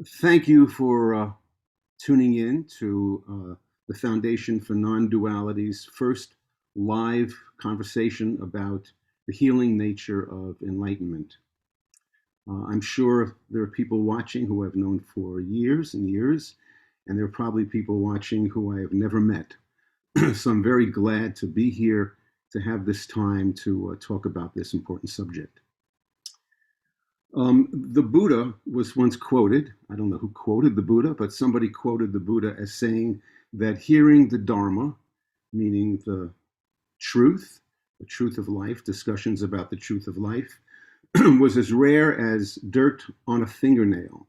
Thank you for tuning in to the Foundation for Non-Dualities' first live conversation about the healing nature of enlightenment. I'm sure there are people watching who I've known for years and years, and there are probably people watching who I have never met. So I'm very glad to be here to have this time to talk about this important subject. The Buddha was once quoted, I don't know who quoted the Buddha, but somebody quoted the Buddha as saying that hearing the Dharma, meaning the truth of life, discussions about the truth of life, was as rare as dirt on a fingernail.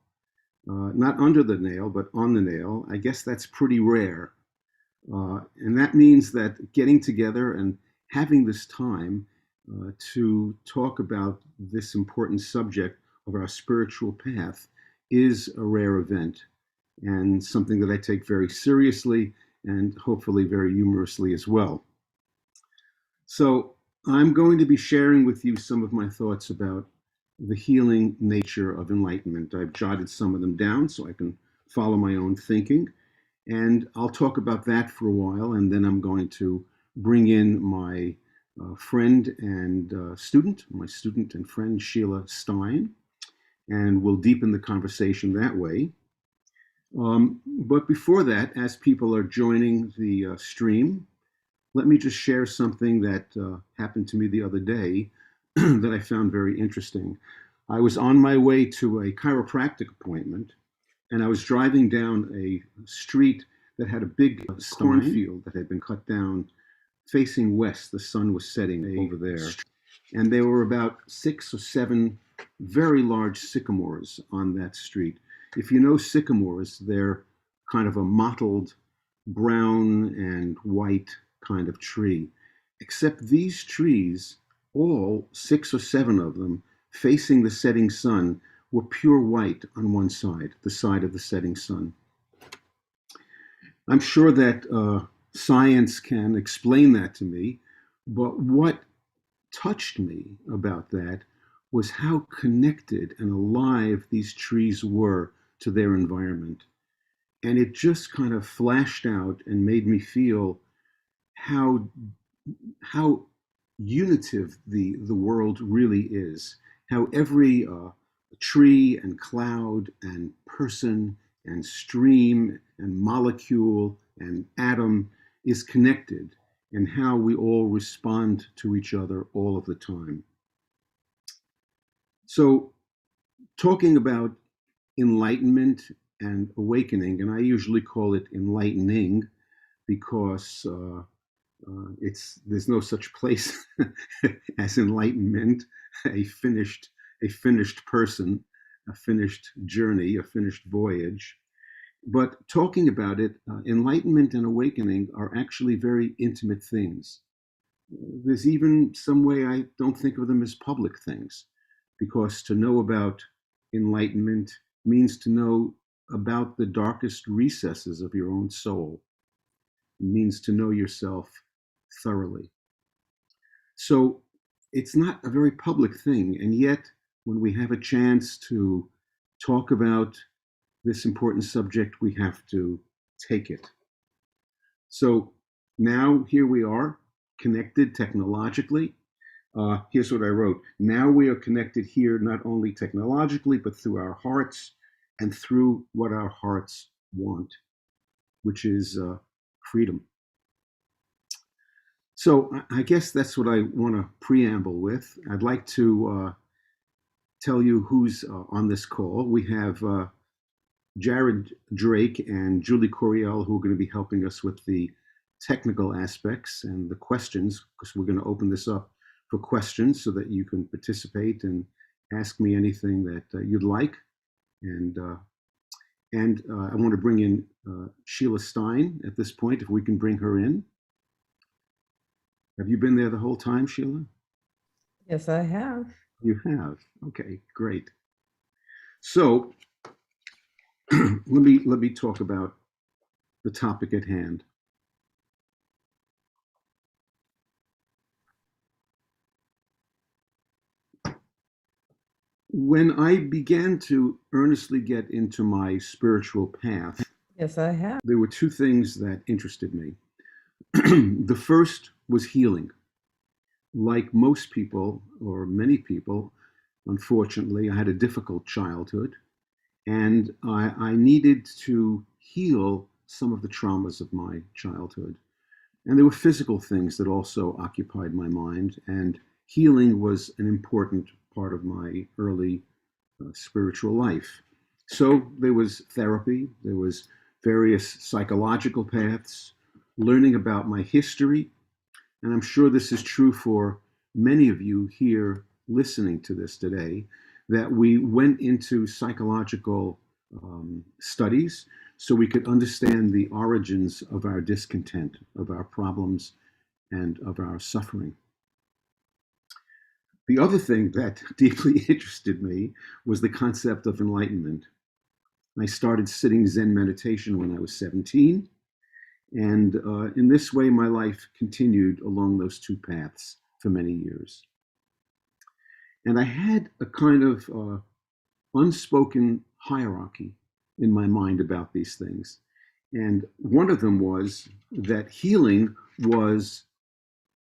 Not under the nail, but on the nail. I guess that's pretty rare. And that means that getting together and having this time to talk about this important subject of our spiritual path is a rare event and something that I take very seriously and hopefully very humorously as well. So I'm going to be sharing with you some of my thoughts about the healing nature of enlightenment. I've jotted some of them down so I can follow my own thinking. And I'll talk about that for a while, and then I'm going to bring in my friend and my student and friend Shelah Stein, and we'll deepen the conversation that way. But before that, as people are joining the stream, let me just share something that happened to me the other day that I found very interesting. I was on my way to a chiropractic appointment, and I was driving down a street that had a big cornfield that had been cut down facing west. The sun was setting over there. And there were about 6 or 7 very large sycamores on that street. If you know sycamores, they're kind of a mottled brown and white kind of tree. Except these trees, all 6 or 7 of them, facing the setting sun, were pure white on one side, the side of the setting sun. I'm sure that science can explain that to me, but what touched me about that was how connected and alive these trees were to their environment. And it just kind of flashed out and made me feel how unitive the world really is, how every tree and cloud and person and stream and molecule and atom is connected, and how we all respond to each other all of the time. So, talking about enlightenment and awakening, and I usually call it enlightening because there's no such place as enlightenment, a finished person, a finished journey, a finished voyage. But talking about it, enlightenment and awakening are actually very intimate things. There's even some way I don't think of them as public things, because to know about enlightenment means to know about the darkest recesses of your own soul. It means to know yourself thoroughly. So it's not a very public thing. And yet, when we have a chance to talk about this important subject, we have to take it. So now here we are, connected technologically. Here's what I wrote. Now we are connected here not only technologically, but through our hearts and through what our hearts want, which is freedom. So I guess that's what I want to preamble with. I'd like to tell you who's on this call. We have Jared Drake and Julie Coriel, who are going to be helping us with the technical aspects and the questions, because we're going to open this up for questions so that you can participate and ask me anything that you'd like. And I want to bring in Shelah Stein at this point, if we can bring her in. Have you been there the whole time, Shelah? Yes, I have. You have. Okay, great. So let me talk about the topic at hand. When I began to earnestly get into my spiritual path, Yes, I have. there were two things that interested me. The first was healing. Like most people, or many people, unfortunately, I had a difficult childhood, and I needed to heal some of the traumas of my childhood. And there were physical things that also occupied my mind, and healing was an important part of my early spiritual life. So there was therapy, there was various psychological paths, learning about my history, and I'm sure this is true for many of you here listening to this today, that we went into psychological studies so we could understand the origins of our discontent, of our problems, and of our suffering. The other thing that deeply interested me was the concept of enlightenment. I started sitting Zen meditation when I was 17, and in this way, my life continued along those two paths for many years. And I had a kind of unspoken hierarchy in my mind about these things. And one of them was that healing was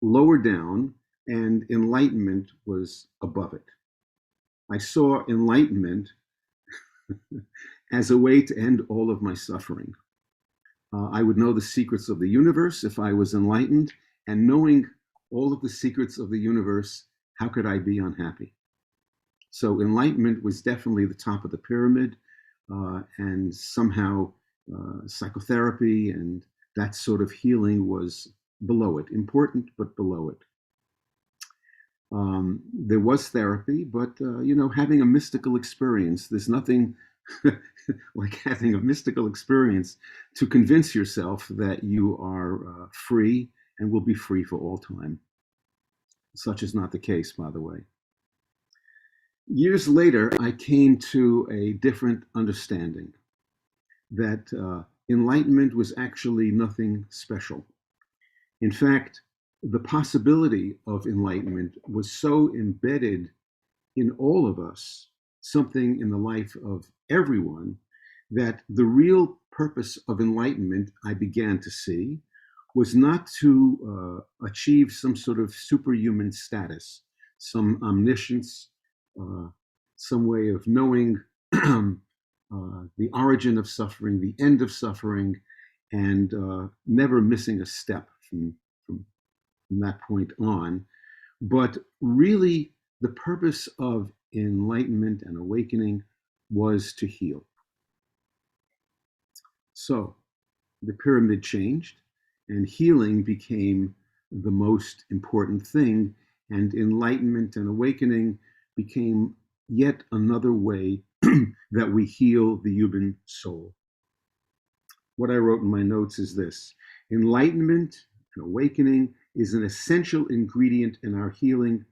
lower down and enlightenment was above it. I saw enlightenment as a way to end all of my suffering. I would know the secrets of the universe if I was enlightened, and knowing all of the secrets of the universe, how could I be unhappy? So enlightenment was definitely the top of the pyramid, and somehow psychotherapy and that sort of healing was below it, important but below it. There was therapy, but having a mystical experience, there's nothing like having a mystical experience to convince yourself that you are free and will be free for all time. Such is not the case, by the way. Years later, I came to a different understanding that enlightenment was actually nothing special. In fact, the possibility of enlightenment was so embedded in all of us, something in the life of everyone, that the real purpose of enlightenment, I began to see, was not to achieve some sort of superhuman status, some omniscience, some way of knowing the origin of suffering, the end of suffering, and never missing a step from that point on. But really, the purpose of enlightenment and awakening was to heal. So the pyramid changed, and healing became the most important thing, and enlightenment and awakening became yet another way that we heal the human soul. What I wrote in my notes is this: enlightenment and awakening is an essential ingredient in our healing,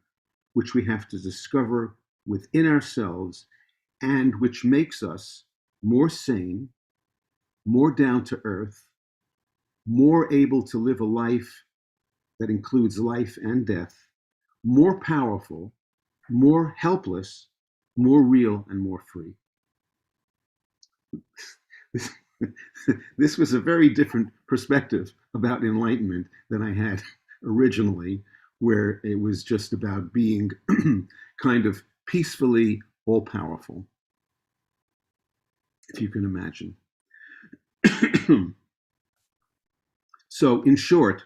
which we have to discover within ourselves and which makes us more sane, more down to earth, more able to live a life that includes life and death, more powerful, more helpless, more real, and more free. This, this was a very different perspective about enlightenment than I had originally, where it was just about being kind of peacefully all powerful, if you can imagine. So, in short,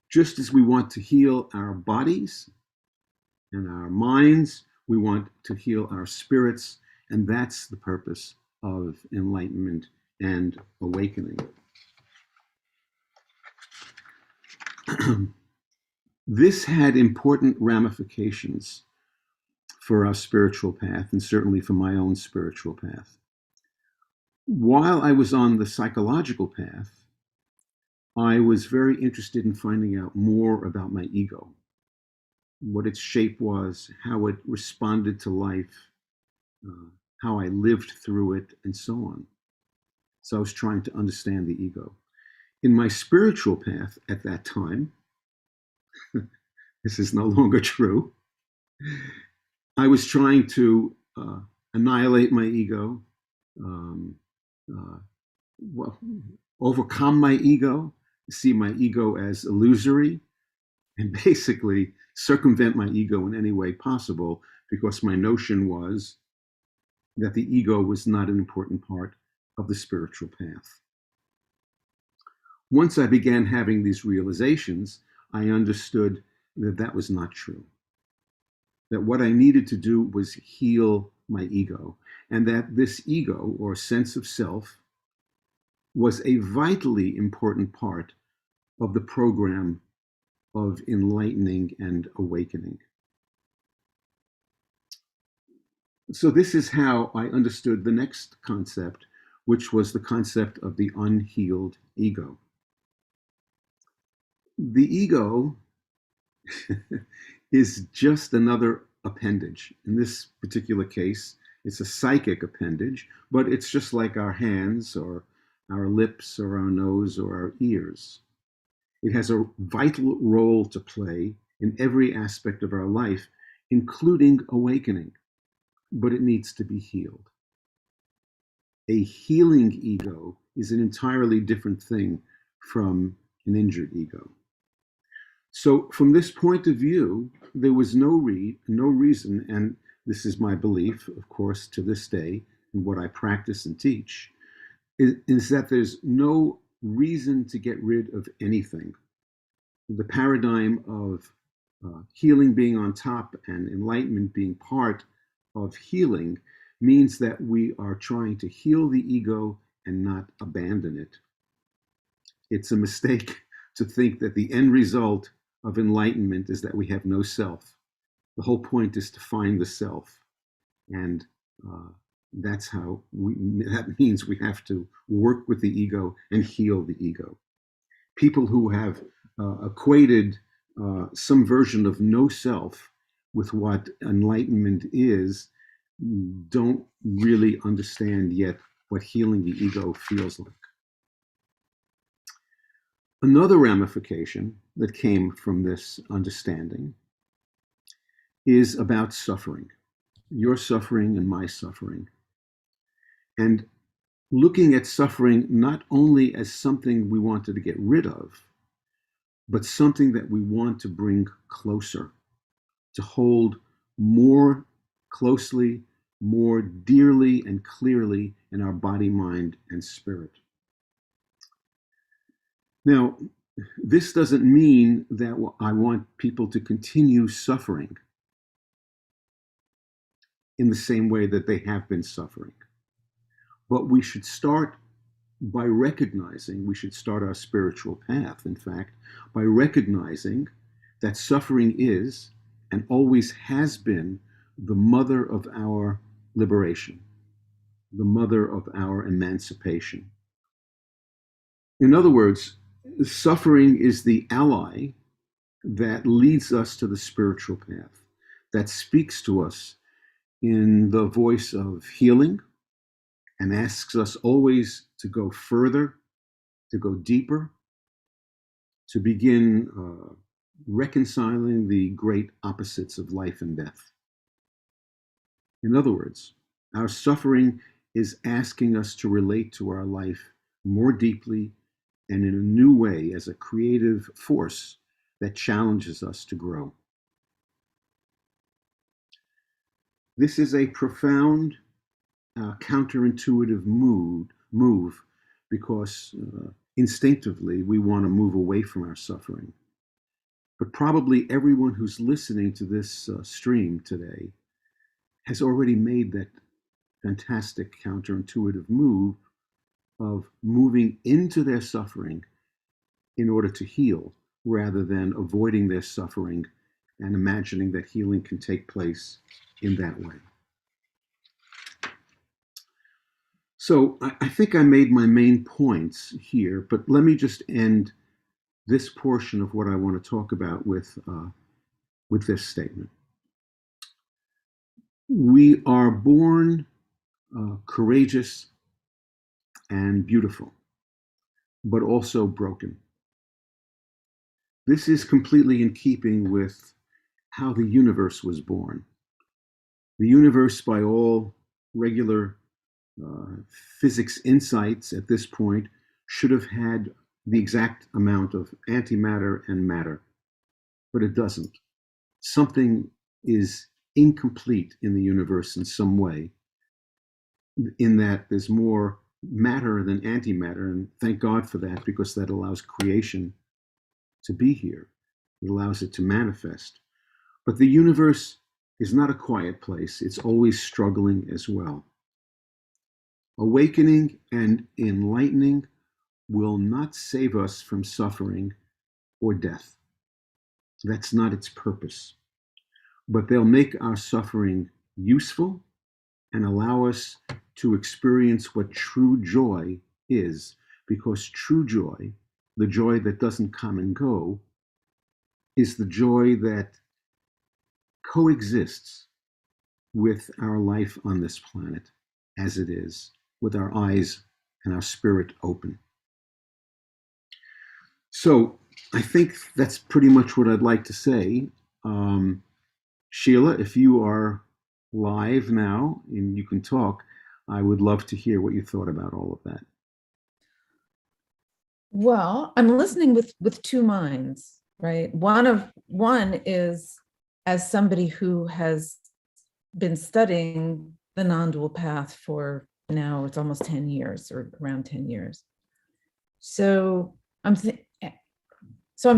just as we want to heal our bodies and our minds, we want to heal our spirits, and that's the purpose of enlightenment and awakening. This had important ramifications for our spiritual path, and certainly for my own spiritual path. While I was on the psychological path, I was very interested in finding out more about my ego, what its shape was, how it responded to life, how I lived through it, and so on. So I was trying to understand the ego. In my spiritual path at that time, this is no longer true, I was trying to annihilate my ego, um, uh, well, overcome my ego, see my ego as illusory, and basically circumvent my ego in any way possible, because my notion was that the ego was not an important part of the spiritual path. Once I began having these realizations, I understood that that was not true. That what I needed to do was heal my ego, and that this ego, or sense of self, was a vitally important part of the program of enlightening and awakening. So this is how I understood the next concept, which was the concept of the unhealed ego. The ego is just another appendage. In this particular case, it's a psychic appendage, but it's just like our hands or our lips or our nose or our ears. It has a vital role to play in every aspect of our life, including awakening, but it needs to be healed. A healing ego is an entirely different thing from an injured ego. So from this point of view, there was no reason, and this is my belief, of course, to this day, and what I practice and teach, is that there's no reason to get rid of anything. The paradigm of healing being on top and enlightenment being part of healing means that we are trying to heal the ego and not abandon it. It's a mistake to think that the end result of enlightenment is that we have no self. The whole point is to find the self. And that's how that means we have to work with the ego and heal the ego. People who have equated some version of no self with what enlightenment is don't really understand yet what healing the ego feels like. Another ramification that came from this understanding is about suffering, your suffering and my suffering. And looking at suffering not only as something we wanted to get rid of, but something that we want to bring closer, to hold more closely, more dearly and clearly in our body, mind, and spirit. Now, this doesn't mean that I want people to continue suffering in the same way that they have been suffering. But we should start by recognizing, we should start our spiritual path, in fact, by recognizing that suffering is and always has been the mother of our liberation, the mother of our emancipation. In other words, suffering is the ally that leads us to the spiritual path, that speaks to us in the voice of healing and asks us always to go further, to go deeper, to begin reconciling the great opposites of life and death. In other words, our suffering is asking us to relate to our life more deeply and in a new way as a creative force that challenges us to grow. This is a profound, counterintuitive move because instinctively we want to move away from our suffering. But probably everyone who's listening to this stream today has already made that fantastic counterintuitive move of moving into their suffering in order to heal, rather than avoiding their suffering and imagining that healing can take place in that way. So I think I made my main points here, but let me just end this portion of what I want to talk about with this statement. We are born courageous and beautiful, but also broken. This is completely in keeping with how the universe was born. The universe, by all regular physics insights at this point, should have had the exact amount of antimatter and matter, but it doesn't. Something is incomplete in the universe in some way, in that there's more matter than antimatter, and thank God for that, because that allows creation to be here. It allows it to manifest. But the universe is not a quiet place. It's always struggling as well. Awakening and enlightening will not save us from suffering or death. That's not its purpose. But they'll make our suffering useful and allow us to experience what true joy is, because true joy, the joy that doesn't come and go, is the joy that coexists with our life on this planet as it is, with our eyes and our spirit open. So I think that's pretty much what I'd like to say. Shelah, if you are live now and you can talk, I would love to hear what you thought about all of that. Well, I'm listening with two minds, right? One is as somebody who has been studying the non-dual path for now, it's almost 10 years or around 10 years. So I'm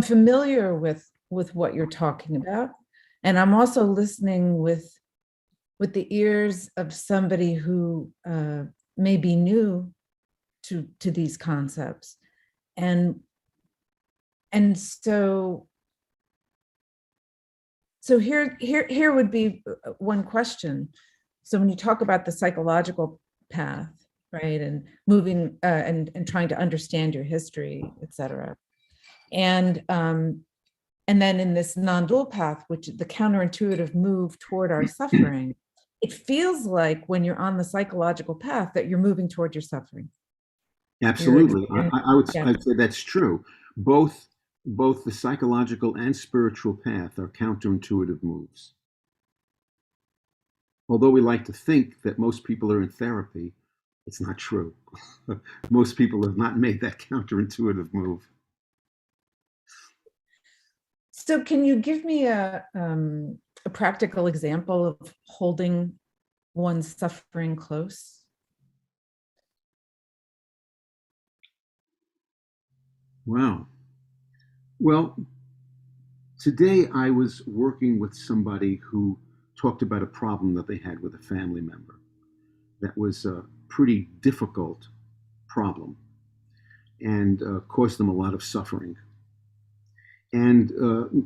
familiar with what you're talking about. And I'm also listening with the ears of somebody who may be new to these concepts. And so here would be one question. So when you talk about the psychological path, right, and moving and trying to understand your history, et cetera, and then in this non-dual path, which is the counterintuitive move toward our suffering, it feels like when you're on the psychological path that you're moving toward your suffering. Absolutely. I'd say that's true. Both the psychological and spiritual path are counterintuitive moves. Although we like to think that most people are in therapy, it's not true. Most people have not made that counterintuitive move. So can you give me a practical example of holding one's suffering close? Wow. Well, today I was working with somebody who talked about a problem that they had with a family member that was a pretty difficult problem and caused them a lot of suffering. And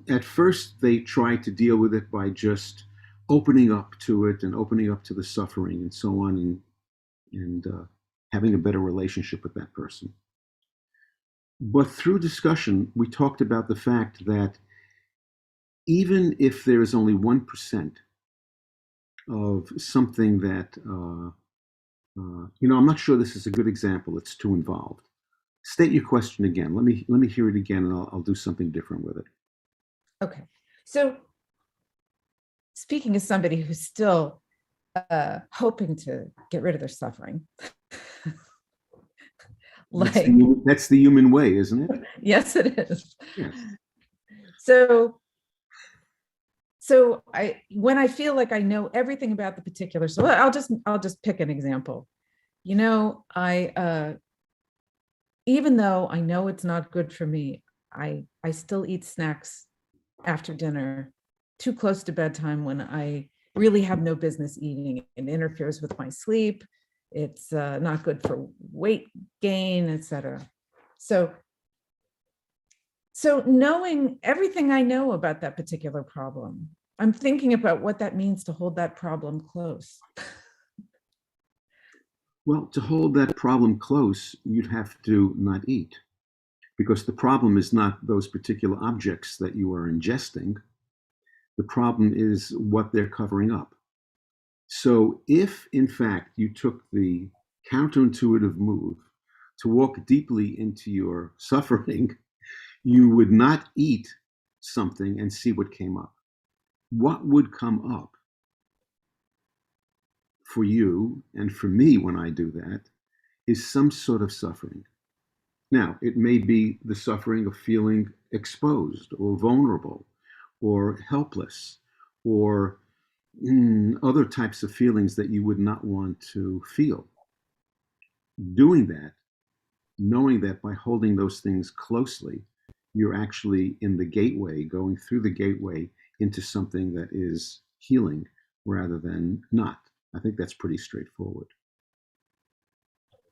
at first, they tried to deal with it by just opening up to it and opening up to the suffering and so on, and having a better relationship with that person. But through discussion, we talked about the fact that even if there is only 1% of something that, I'm not sure this is a good example, it's too involved. State your question again. Let me hear it again, and I'll do something different with it. Okay. So speaking as somebody who's still hoping to get rid of their suffering. That's the human way, isn't it? Yes, it is. Yes. So when I feel like I know everything about the particular, so I'll just pick an example. Even though I know it's not good for me, I still eat snacks after dinner, too close to bedtime, when I really have no business eating. It interferes with my sleep. It's not good for weight gain, etc. So knowing everything I know about that particular problem, I'm thinking about what that means to hold that problem close. Well, to hold that problem close, you'd have to not eat, because the problem is not those particular objects that you are ingesting. The problem is what they're covering up. So if, in fact, you took the counterintuitive move to walk deeply into your suffering, you would not eat something and see what came up. What would come up for you and for me when I do that is some sort of suffering. Now, it may be the suffering of feeling exposed or vulnerable or helpless or other types of feelings that you would not want to feel. Doing that, knowing that by holding those things closely, you're actually in the gateway, going through the gateway into something that is healing rather than not. I think that's pretty straightforward.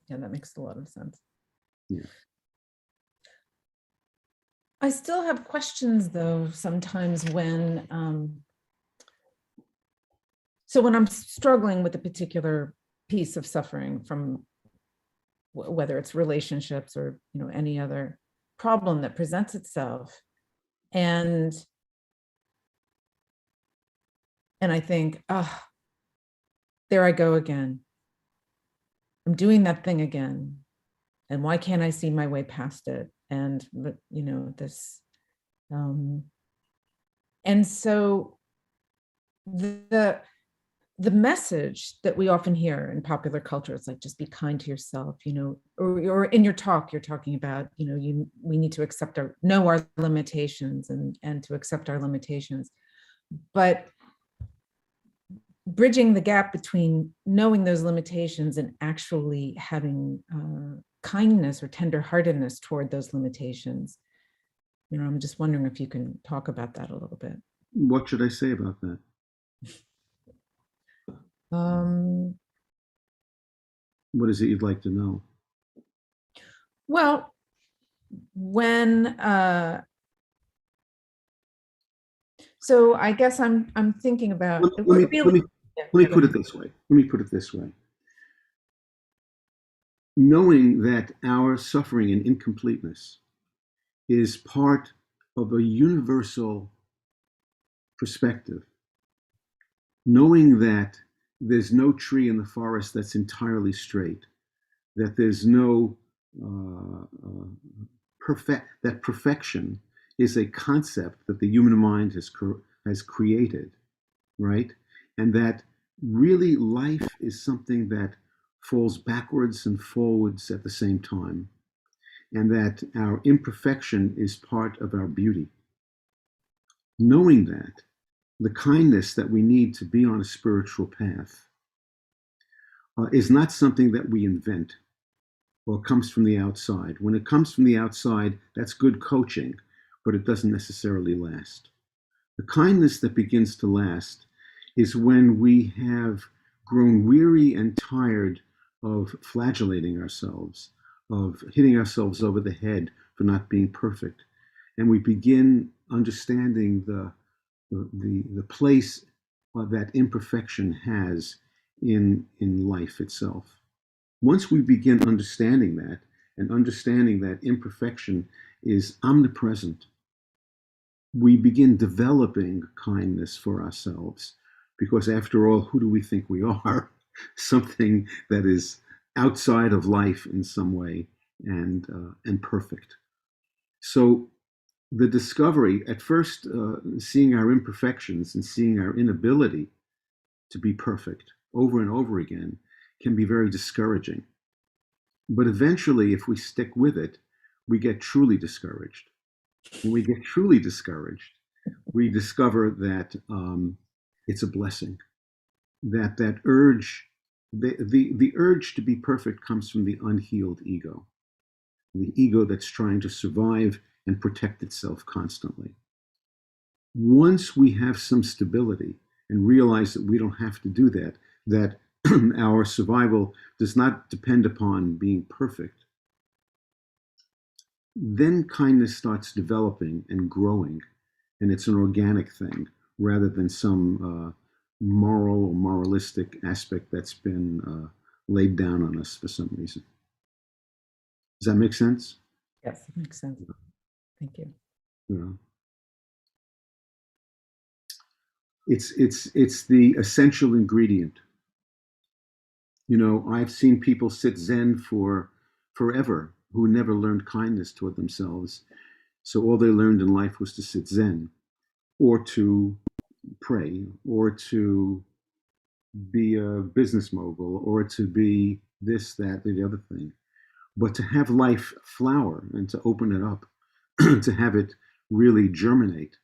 Yeah, that makes a lot of sense. Yeah. I still have questions though, sometimes when, so when I'm struggling with a particular piece of suffering from whether it's relationships or, any other problem that presents itself. And I think, oh, there I go again. I'm doing that thing again. And why can't I see my way past it? And, this, and so the message that we often hear in popular culture is like, just be kind to yourself, or in your talk, you're talking about, we need to know our limitations and to accept our limitations. But bridging the gap between knowing those limitations and actually having kindness or tenderheartedness toward those limitations, I'm just wondering if you can talk about that a little bit. What should I say about that? What is it you'd like to know? Well, when so I guess I'm thinking about let me put it this way. Let me put it this way. Knowing that our suffering and incompleteness is part of a universal perspective, knowing that there's no tree in the forest that's entirely straight, that there's no that perfection is a concept that the human mind has created, right? And that really life is something that falls backwards and forwards at the same time, and that our imperfection is part of our beauty. Knowing that, the kindness that we need to be on a spiritual path is not something that we invent or comes from the outside. When it comes from the outside, that's good coaching, but it doesn't necessarily last. The kindness that begins to last is when we have grown weary and tired of flagellating ourselves, of hitting ourselves over the head for not being perfect. And we begin understanding the place that imperfection has in life itself. Once we begin understanding that, and understanding that imperfection is omnipresent, we begin developing kindness for ourselves, because after all, who do we think we are? Something that is outside of life in some way and perfect. So the discovery, at first, seeing our imperfections and seeing our inability to be perfect over and over again can be very discouraging. But eventually, if we stick with it, we get truly discouraged. When we get truly discouraged, we discover that it's a blessing. That urge, the urge to be perfect comes from the unhealed ego, the ego that's trying to survive and protect itself constantly. Once we have some stability and realize that we don't have to do that, that our survival does not depend upon being perfect, then kindness starts developing and growing, and it's an organic thing rather than some moral or moralistic aspect that's been laid down on us for some reason. Does that make sense? Yes, it makes sense. Thank you. Yeah. It's the essential ingredient. I've seen people sit Zen for forever who never learned kindness toward themselves. So all they learned in life was to sit Zen or to pray or to be a business mogul or to be this, that, or the other thing, but to have life flower and to open it up, to have it really germinate.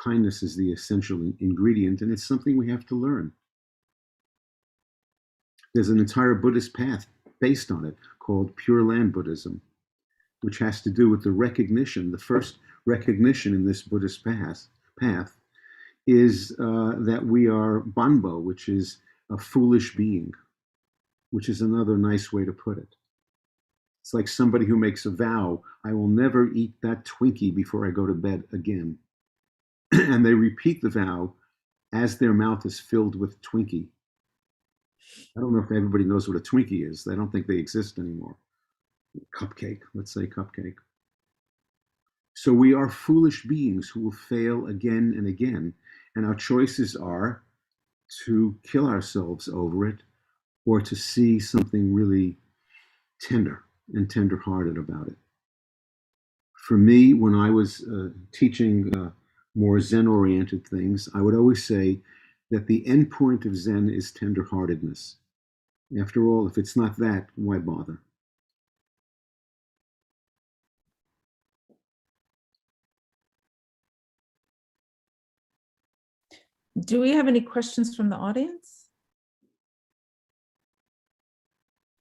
Kindness is the essential ingredient, and it's something we have to learn. There's an entire Buddhist path based on it called Pure Land Buddhism, which has to do with the recognition. The first recognition in this Buddhist path is that we are Banbo, which is a foolish being, which is another nice way to put it. It's like somebody who makes a vow, I will never eat that Twinkie before I go to bed again. And they repeat the vow as their mouth is filled with Twinkie. I don't know if everybody knows what a Twinkie is. I don't think they exist anymore. Cupcake, let's say cupcake. So we are foolish beings who will fail again and again. And our choices are to kill ourselves over it or to see something really tender and tender-hearted about it. For me, when I was teaching more Zen-oriented things, I would always say that the end point of Zen is tender-heartedness. After all, if it's not that, why bother? Do we have any questions from the audience?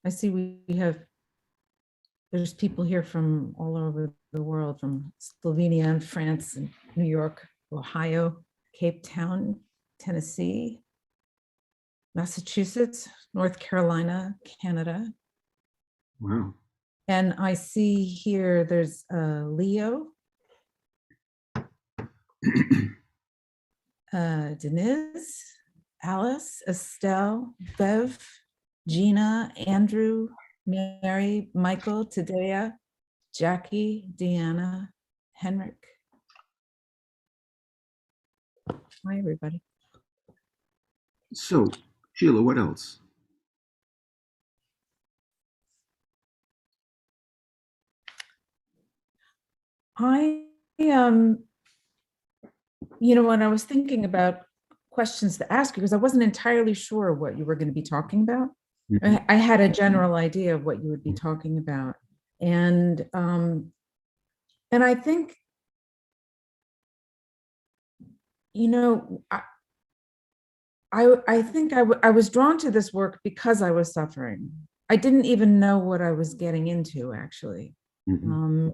I see there's people here from all over the world, from Slovenia and France and New York, Ohio, Cape Town, Tennessee, Massachusetts, North Carolina, Canada. Wow. And I see here there's Leo, Denise, Alice, Estelle, Bev, Gina, Andrew, Mary, Michael, Tadea, Jackie, Deanna, Henrik. Hi, everybody. So, Shelah, what else? When I was thinking about questions to ask you, because I wasn't entirely sure what you were going to be talking about. Mhm. I had a general idea of what you would be talking about. And I think, I think I was drawn to this work because I was suffering. I didn't even know what I was getting into, actually. Mhm.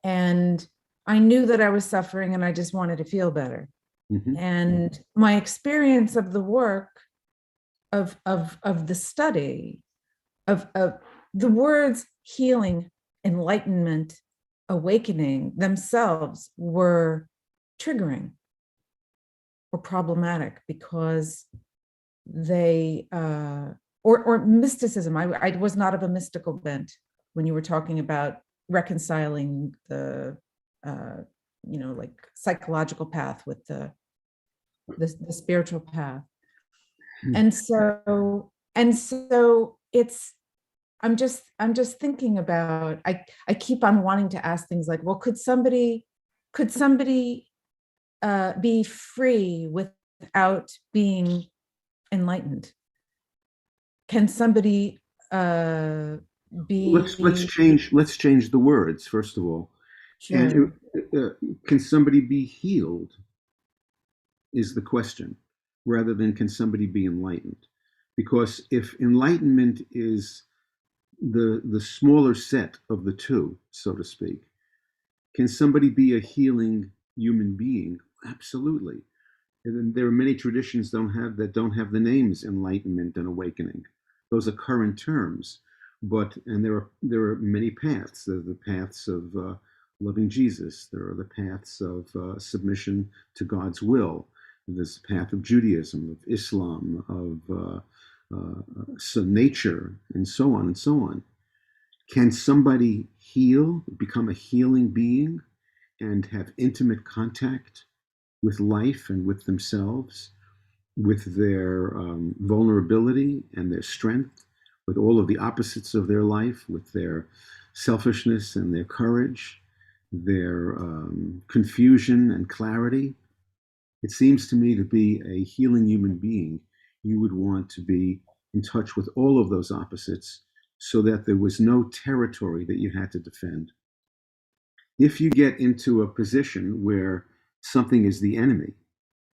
And I knew that I was suffering and I just wanted to feel better. Mhm. And my experience of the work, of the study, of the words healing, enlightenment, awakening themselves were triggering or problematic because they or mysticism. I was not of a mystical bent when you were talking about reconciling the like psychological path with the spiritual path. And so it's I'm just thinking about, I keep on wanting to ask things like, well, could somebody be free without being enlightened? Can somebody Let's be change the words first of all. And sure? can somebody be healed? Is the question, rather than can somebody be enlightened? Because if enlightenment is the smaller set of the two, so to speak, can somebody be a healing human being? Absolutely. And there are many traditions don't have the names enlightenment and awakening. Those are current terms, but and there are many paths. There are the paths of loving Jesus. There are the paths of submission to God's will. There's the path of Judaism, of Islam, of nature, and so on and so on. Can somebody heal, become a healing being, and have intimate contact with life and with themselves, with their vulnerability and their strength, with all of the opposites of their life, with their selfishness and their courage, their confusion and clarity? It seems to me to be a healing human being you would want to be in touch with all of those opposites so that there was no territory that you had to defend. If you get into a position where something is the enemy,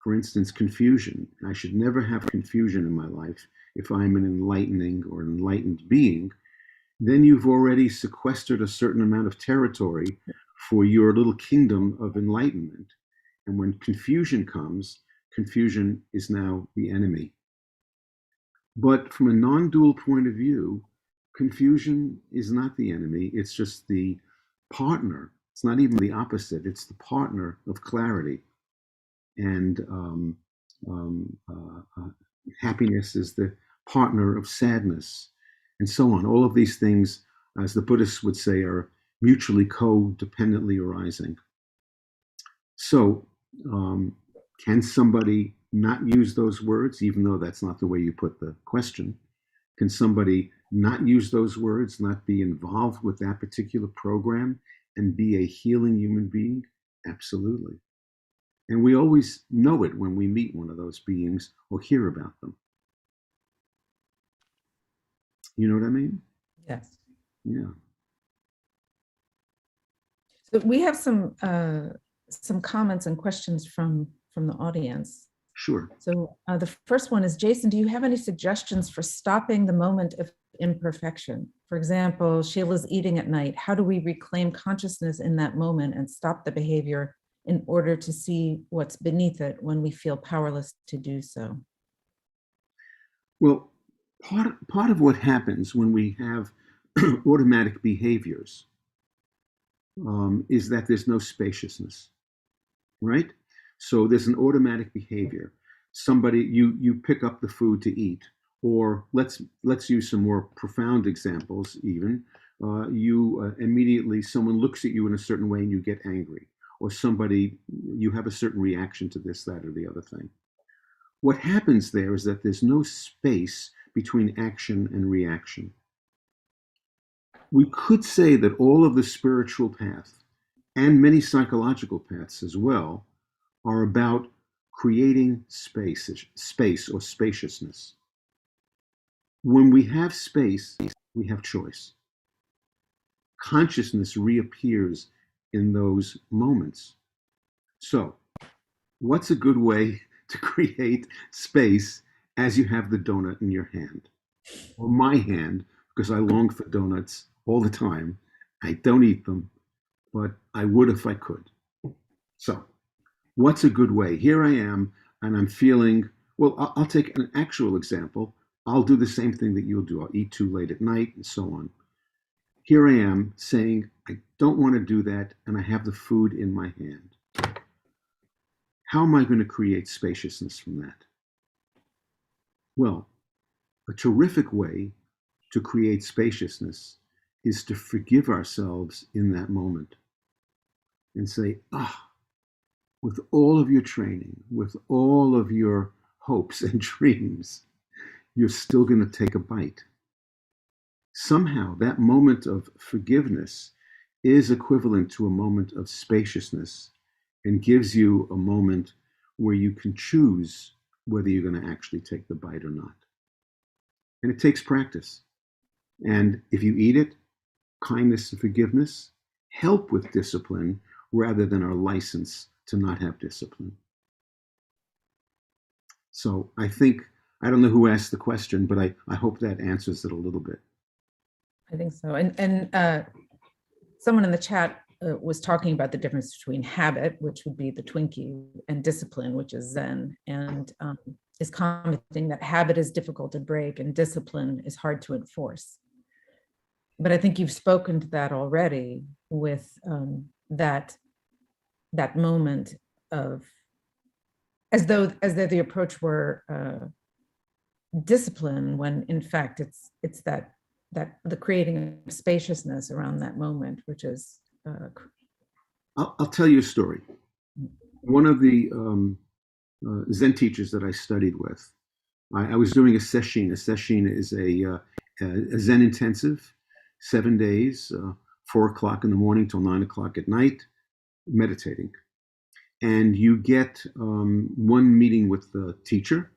for instance, confusion, I should never have confusion in my life if I'm an enlightening or enlightened being, then you've already sequestered a certain amount of territory for your little kingdom of enlightenment. And when confusion comes, confusion is now the enemy. But from a non-dual point of view, confusion is not the enemy, it's just the partner. It's not even the opposite, it's the partner of clarity. And happiness is the partner of sadness, and so on. All of these things, as the Buddhists would say, are mutually codependently arising. So, can somebody not use those words, even though that's not the way you put the question? Can somebody not use those words, not be involved with that particular program, and be a healing human being? Absolutely. And we always know it when we meet one of those beings or hear about them. You know what I mean? Yes. Yeah. So we have some comments and questions from the audience. Sure. So the first one is, Jason, do you have any suggestions for stopping the moment of imperfection? For example, Shelah's eating at night. How do we reclaim consciousness in that moment and stop the behavior in order to see what's beneath it when we feel powerless to do so? Well, part of what happens when we have automatic behaviors is that there's no spaciousness, right? So there's an automatic behavior. Somebody, you pick up the food to eat, or let's use some more profound examples even. Immediately, someone looks at you in a certain way and you get angry, or you have a certain reaction to this, that, or the other thing. What happens there is that there's no space between action and reaction. We could say that all of the spiritual path and many psychological paths as well are about creating space or spaciousness. When we have space, we have choice. Consciousness reappears in those moments. So, what's a good way to create space as you have the donut in your hand? Or my hand, because I long for donuts all the time. I don't eat them, but I would if I could. So, what's a good way? Here I am, and I'm feeling, well, I'll take an actual example. I'll do the same thing that you'll do. I'll eat too late at night and so on. Here I am saying, I don't want to do that, and I have the food in my hand. How am I going to create spaciousness from that? Well, a terrific way to create spaciousness is to forgive ourselves in that moment and say, with all of your training, with all of your hopes and dreams, you're still going to take a bite. Somehow that moment of forgiveness is equivalent to a moment of spaciousness and gives you a moment where you can choose whether you're going to actually take the bite or not. And it takes practice. And if you eat it, kindness and forgiveness help with discipline rather than our license to not have discipline. So I don't know who asked the question, but I hope that answers it a little bit. I think so. And someone in the chat was talking about the difference between habit, which would be the Twinkie, and discipline, which is Zen, and is commenting that habit is difficult to break and discipline is hard to enforce. But I think you've spoken to that already with that moment of as though the approach were discipline, when in fact it's that the creating of spaciousness around that moment, which is. I'll tell you a story. One of the Zen teachers that I studied with, I was doing a sesshin. A sesshin is a Zen intensive, 7 days, 4 o'clock in the morning till 9 o'clock at night, meditating. And you get one meeting with the teacher.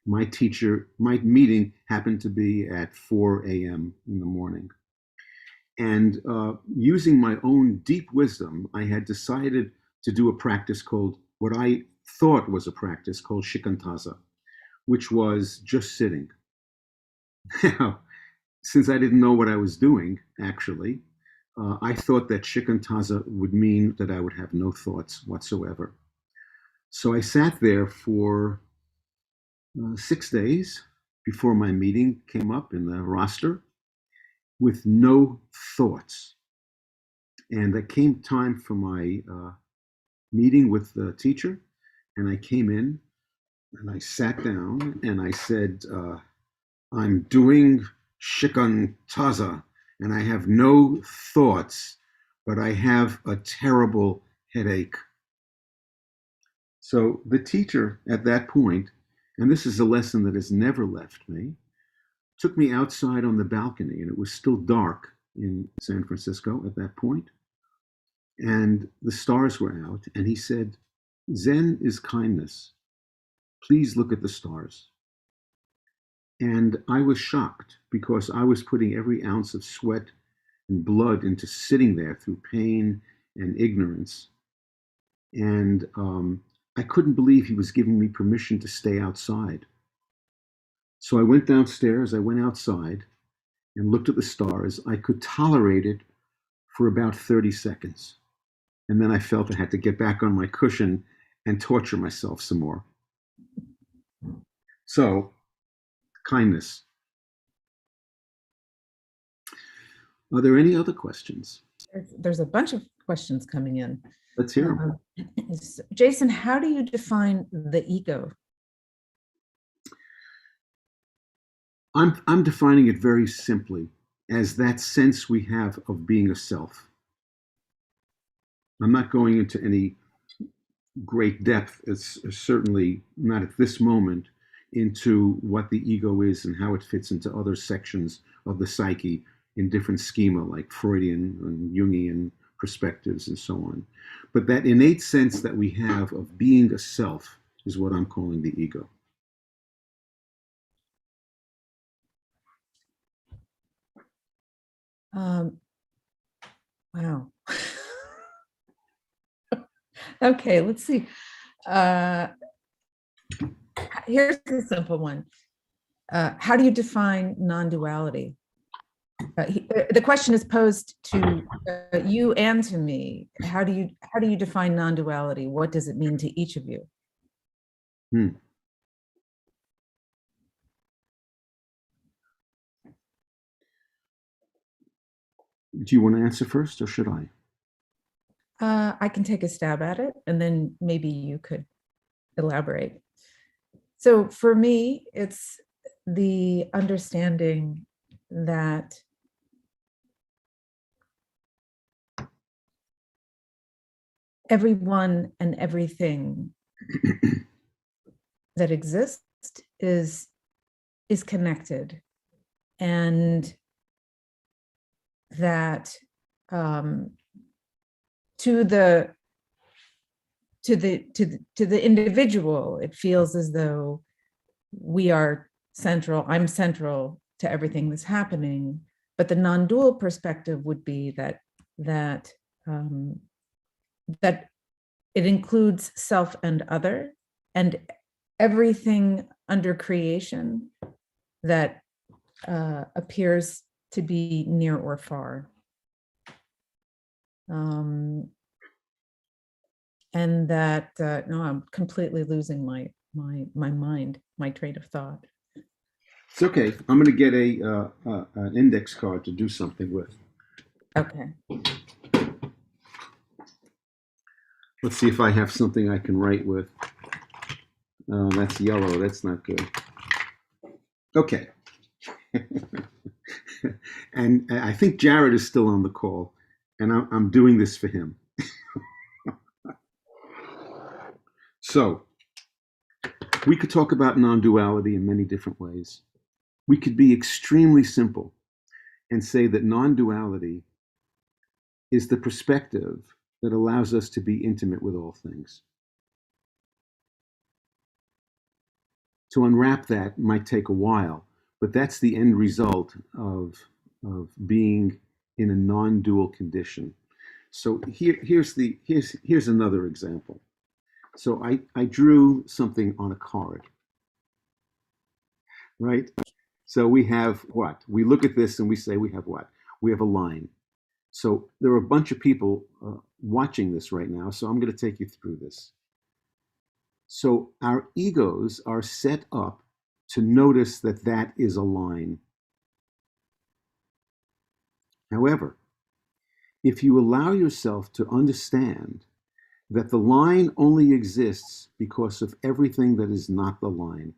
my meeting happened to be at 4 a.m. in the morning. And using my own deep wisdom, I had decided to do a practice called, what I thought was a practice called Shikantasa, which was just sitting. Now, since I didn't know what I was doing, actually, I thought that Shikantasa would mean that I would have no thoughts whatsoever. So I sat there for 6 days before my meeting came up in the roster with no thoughts. And it came time for my meeting with the teacher, and I came in and I sat down and I said, I'm doing Shikantasa and I have no thoughts, but I have a terrible headache. So the teacher at that point, and this is a lesson that has never left me, took me outside on the balcony, and it was still dark in San Francisco at that point, and the stars were out, and he said, Zen is kindness. Please look at the stars. And I was shocked because I was putting every ounce of sweat and blood into sitting there through pain and ignorance. And I couldn't believe he was giving me permission to stay outside. So I went downstairs, I went outside and looked at the stars. I could tolerate it for about 30 seconds. And then I felt I had to get back on my cushion and torture myself some more. So, kindness. Are there any other questions? There's a bunch of questions coming in. Let's hear them. Jason, how do you define the ego? I'm defining it very simply as that sense we have of being a self. I'm not going into any great depth, it's certainly not at this moment, into what the ego is and how it fits into other sections of the psyche in different schema, like Freudian and Jungian perspectives and so on. But that innate sense that we have of being a self is what I'm calling the ego. Wow. Okay, let's see. Here's a simple one. How do you define non-duality? The question is posed to you and to me. How do you define non-duality? What does it mean to each of you? Do you want to answer first, or should I? I can take a stab at it, and then maybe you could elaborate. So for me, it's the understanding that everyone and everything that exists is connected, and that to the individual, it feels as though we are central. I'm central to everything that's happening. But the non-dual perspective would be that it includes self and other, and everything under creation that appears to be near or far. And that, no, I'm completely losing my mind, my train of thought. It's okay. I'm going to get an index card to do something with. Okay. Let's see if I have something I can write with. That's yellow. That's not good. Okay. And I think Jared is still on the call, and I'm doing this for him. So, we could talk about non-duality in many different ways. We could be extremely simple and say that non-duality is the perspective that allows us to be intimate with all things. To unwrap that might take a while, but that's the end result of being in a non-dual condition. So here's another example. So I drew something on a card, right? So we have what? We look at this and we say we have what? We have a line. So there are a bunch of people watching this right now, so I'm going to take you through this. So our egos are set up to notice that that is a line. However, if you allow yourself to understand that the line only exists because of everything that is not the line,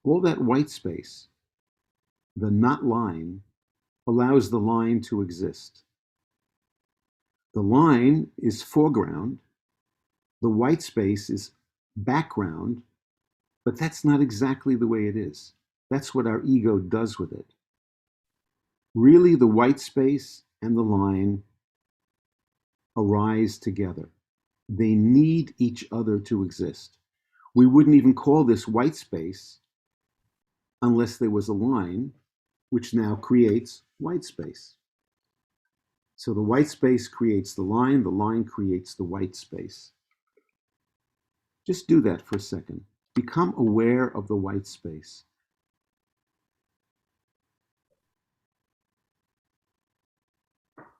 all that white space, the not line, allows the line to exist. The line is foreground, the white space is background, but that's not exactly the way it is. That's what our ego does with it. Really, the white space and the line arise together. They need each other to exist. We wouldn't even call this white space unless there was a line, which now creates white space. So the white space creates the line creates the white space. Just do that for a second. Become aware of the white space.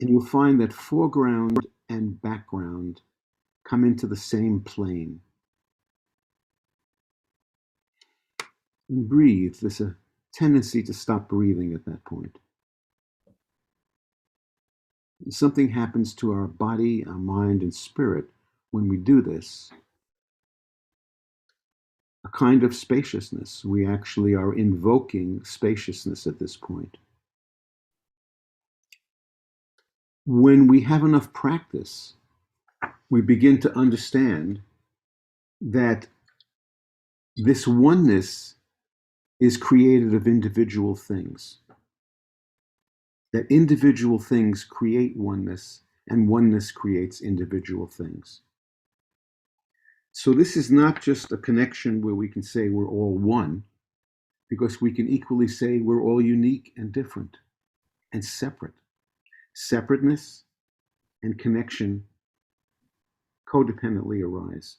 And you'll find that foreground and background come into the same plane. And breathe. There's a tendency to stop breathing at that point. Something happens to our body, our mind, and spirit when we do this. A kind of spaciousness. We actually are invoking spaciousness at this point. When we have enough practice, we begin to understand that this oneness is created of individual things. That individual things create oneness, and oneness creates individual things. So this is not just a connection where we can say we're all one, because we can equally say we're all unique and different and separate. Separateness and connection codependently arise.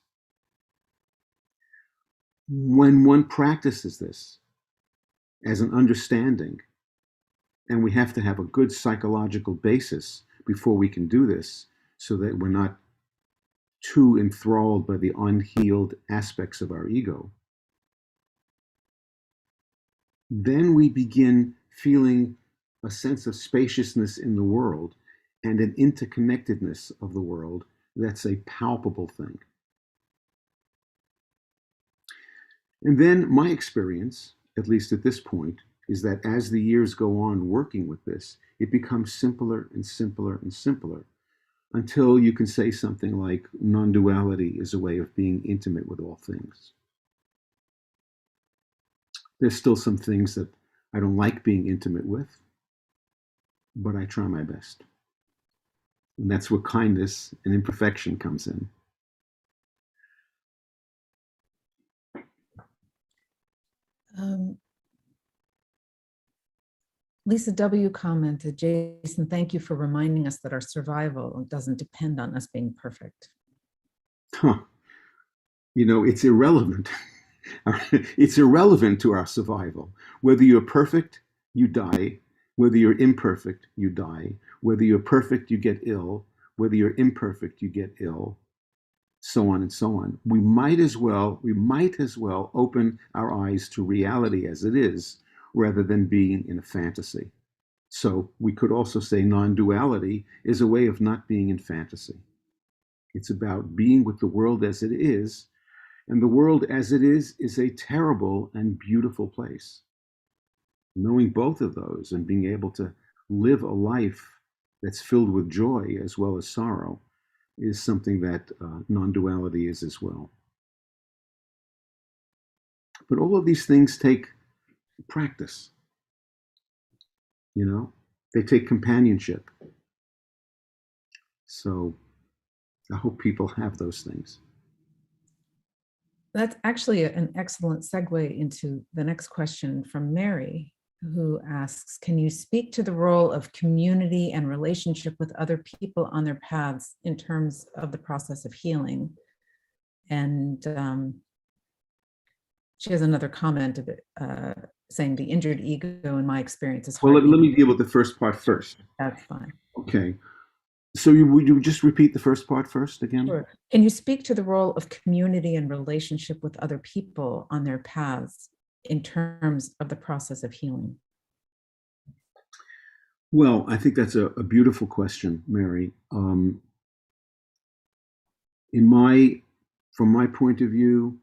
When one practices this as an understanding, and we have to have a good psychological basis before we can do this, so that we're not too enthralled by the unhealed aspects of our ego, then we begin feeling a sense of spaciousness in the world and an interconnectedness of the world that's a palpable thing. And then my experience, at least at this point, is that as the years go on working with this, it becomes simpler and simpler and simpler until you can say something like non-duality is a way of being intimate with all things. There's still some things that I don't like being intimate with, but I try my best. And that's where kindness and imperfection comes in. Lisa W. commented, Jason, thank you for reminding us that our survival doesn't depend on us being perfect. Huh. You know, it's irrelevant. It's irrelevant to our survival. Whether you're perfect, you die. Whether you're imperfect, you die. Whether you're perfect, you get ill. Whether you're imperfect, you get ill. So on and so on. We might as well open our eyes to reality as it is, rather than being in a fantasy. So we could also say non-duality is a way of not being in fantasy. It's about being with the world as it is, and the world as it is a terrible and beautiful place. Knowing both of those and being able to live a life that's filled with joy as well as sorrow is something that non-duality is as well. But all of these things take practice. You know, they take companionship. So I hope people have those things. That's actually an excellent segue into the next question from Mary, who asks, can you speak to the role of community and relationship with other people on their paths in terms of the process of healing? And she has another comment of it, saying the injured ego, in my experience, is Well, hard. let me deal with the first part first. That's fine. Okay. So would you just repeat the first part first again? Sure. Can you speak to the role of community and relationship with other people on their paths in terms of the process of healing? Well, I think that's a beautiful question, Mary. From my point of view,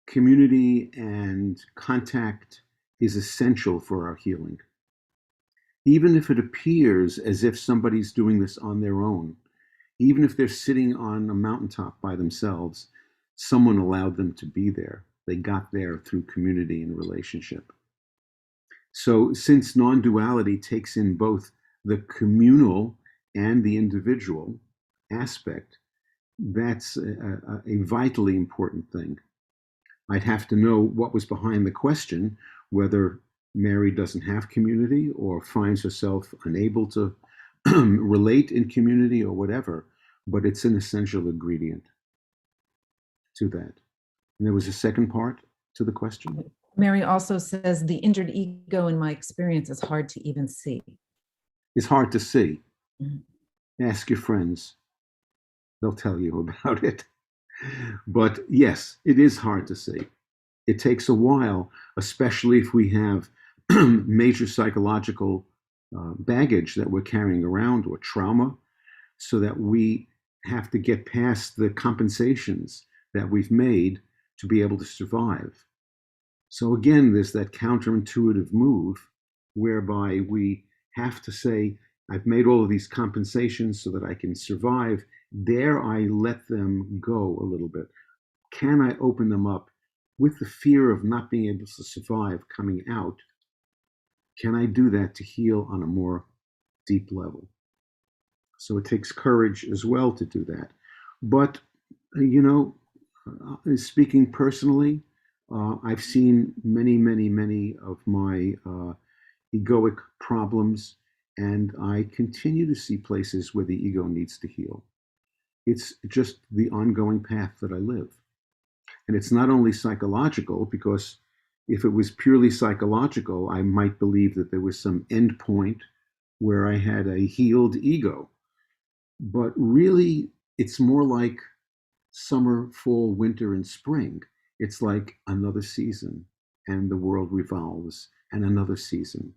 community and contact is essential for our healing. Even if it appears as if somebody's doing this on their own, even if they're sitting on a mountaintop by themselves, someone allowed them to be there. They got there through community and relationship. So since non-duality takes in both the communal and the individual aspect, that's a vitally important thing. I'd have to know what was behind the question, whether Mary doesn't have community or finds herself unable to relate in community or whatever, but it's an essential ingredient to that. And there was a second part to the question. Mary also says the injured ego, in my experience, is hard to even see. It's hard to see. Mm-hmm. Ask your friends. They'll tell you about it. But yes, it is hard to see. It takes a while, especially if we have major psychological baggage that we're carrying around or trauma, so that we have to get past the compensations that we've made to be able to survive. So again, there's that counterintuitive move whereby we have to say, I've made all of these compensations so that I can survive. Dare I let them go a little bit? Can I open them up with the fear of not being able to survive coming out? Can I do that to heal on a more deep level? So it takes courage as well to do that. But, speaking personally, I've seen many of my egoic problems, and I continue to see places where the ego needs to heal. It's just the ongoing path that I live. And it's not only psychological, because if it was purely psychological, I might believe that there was some end point where I had a healed ego. But really, it's more like summer, fall, winter, and spring. It's like another season, and the world revolves, and another season.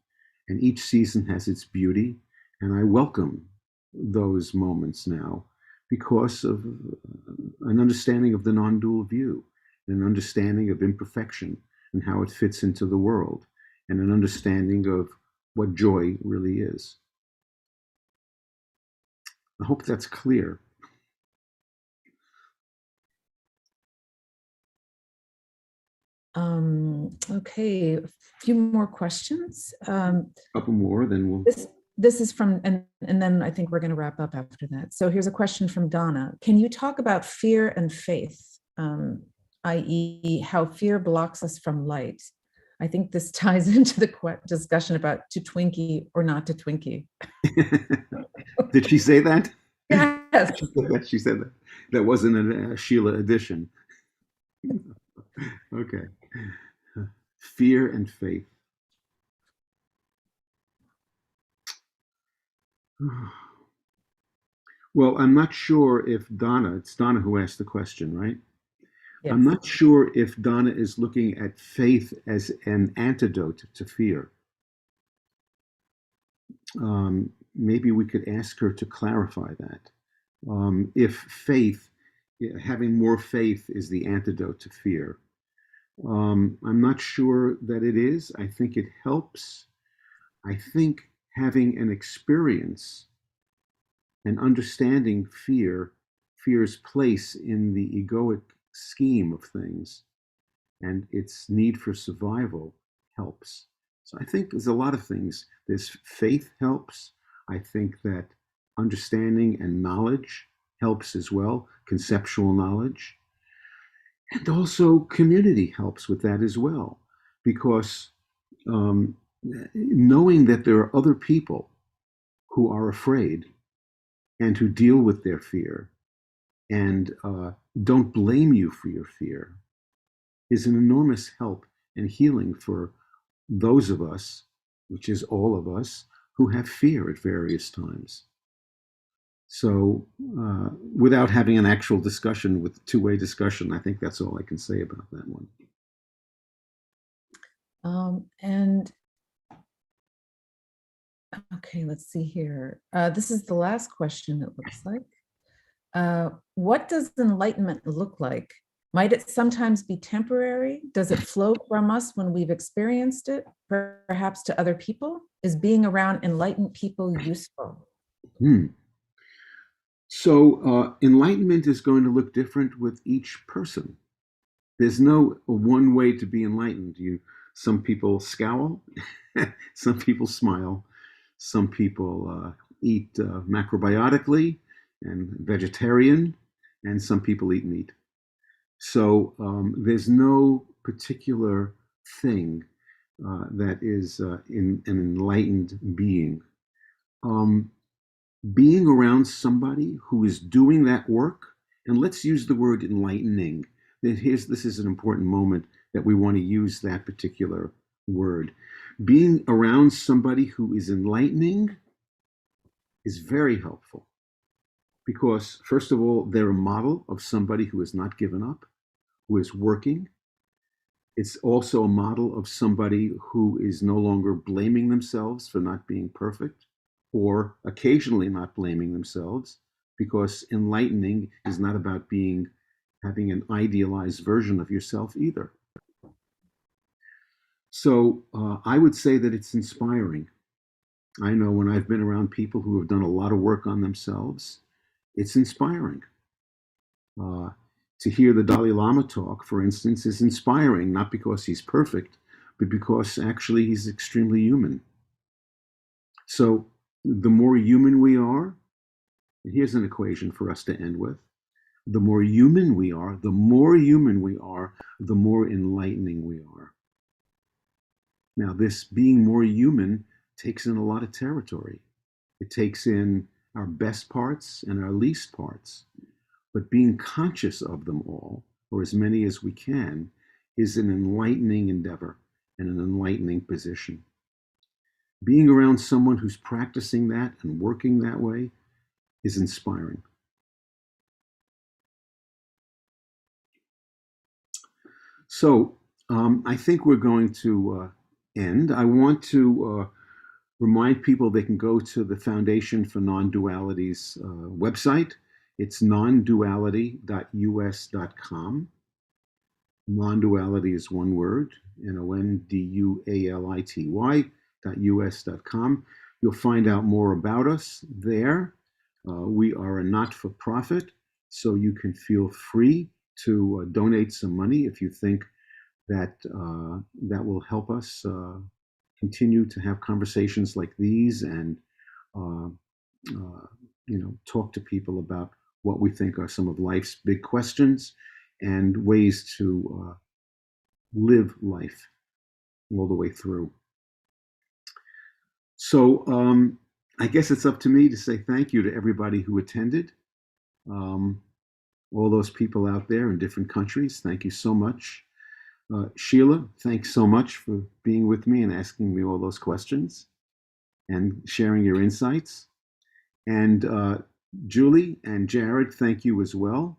And each season has its beauty, and I welcome those moments now because of an understanding of the non-dual view, an understanding of imperfection and how it fits into the world, and an understanding of what joy really is. I hope that's clear. Okay, a few more questions. A couple more, then we'll. This is from, and then I think we're going to wrap up after that. So here's a question from Donna. Can you talk about fear and faith, i.e. how fear blocks us from light? I think this ties into the discussion about to Twinkie or not to Twinkie. Did she say that? Yes. She said that. That wasn't a Shelah edition. Okay. Fear and faith. Well, I'm not sure if it's Donna who asked the question, right? Yes. I'm not sure if Donna is looking at faith as an antidote to fear. Maybe we could ask her to clarify that. If faith, having more faith is the antidote to fear. I'm not sure that it is. I think it helps. I think having an experience and understanding fear's place in the egoic scheme of things and its need for survival helps. So I think there's a lot of things. There's faith helps. I think that understanding and knowledge helps as well, conceptual knowledge. And also, community helps with that as well, because um, knowing that there are other people who are afraid and who deal with their fear and don't blame you for your fear is an enormous help and healing for those of us, which is all of us, who have fear at various times. So, without having an actual discussion with two-way discussion, I think that's all I can say about that one. And okay, let's see here. This is the last question, it looks like. What does enlightenment look like? Might it sometimes be temporary? Does it flow from us when we've experienced it, perhaps to other people? Is being around enlightened people useful? So, enlightenment is going to look different with each person. There's no one way to be enlightened. Some people scowl, some people smile, some people eat macrobiotically and vegetarian, and some people eat meat. So there's no particular thing that is in an enlightened being. Um, Being around somebody who is doing that work, and let's use the word enlightening. This is an important moment that we want to use that particular word. Being around somebody who is enlightening is very helpful because, first of all, they're a model of somebody who has not given up, who is working. It's also a model of somebody who is no longer blaming themselves for not being perfect or occasionally not blaming themselves, because enlightening is not about having an idealized version of yourself either. So I would say that it's inspiring. I know when I've been around people who have done a lot of work on themselves, it's inspiring. Uh, to hear the Dalai Lama talk, for instance, is inspiring, not because he's perfect, but because actually he's extremely human. So the more human we are, and here's an equation for us to end with, the more human we are, the more human we are, the more enlightening we are. Now, this being more human takes in a lot of territory. It takes in our best parts and our least parts. But being conscious of them all, or as many as we can, is an enlightening endeavor and an enlightening position. Being around someone who's practicing that and working that way is inspiring. So I think we're going to end. I want to remind people they can go to the Foundation for Non-Dualities website. It's nonduality.us.com. Non-duality is one word, NONDUALITY.us.com. You'll find out more about us there. We are a not-for-profit, so you can feel free to donate some money if you think that that will help us continue to have conversations like these and talk to people about what we think are some of life's big questions and ways to live life all the way through. So I guess it's up to me to say thank you to everybody who attended. All those people out there in different countries, thank you so much. Shelah, thanks so much for being with me and asking me all those questions and sharing your insights. And Julie and Jared, thank you as well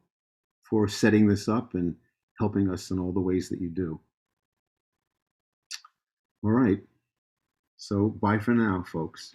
for setting this up and helping us in all the ways that you do. All right. So bye for now, folks.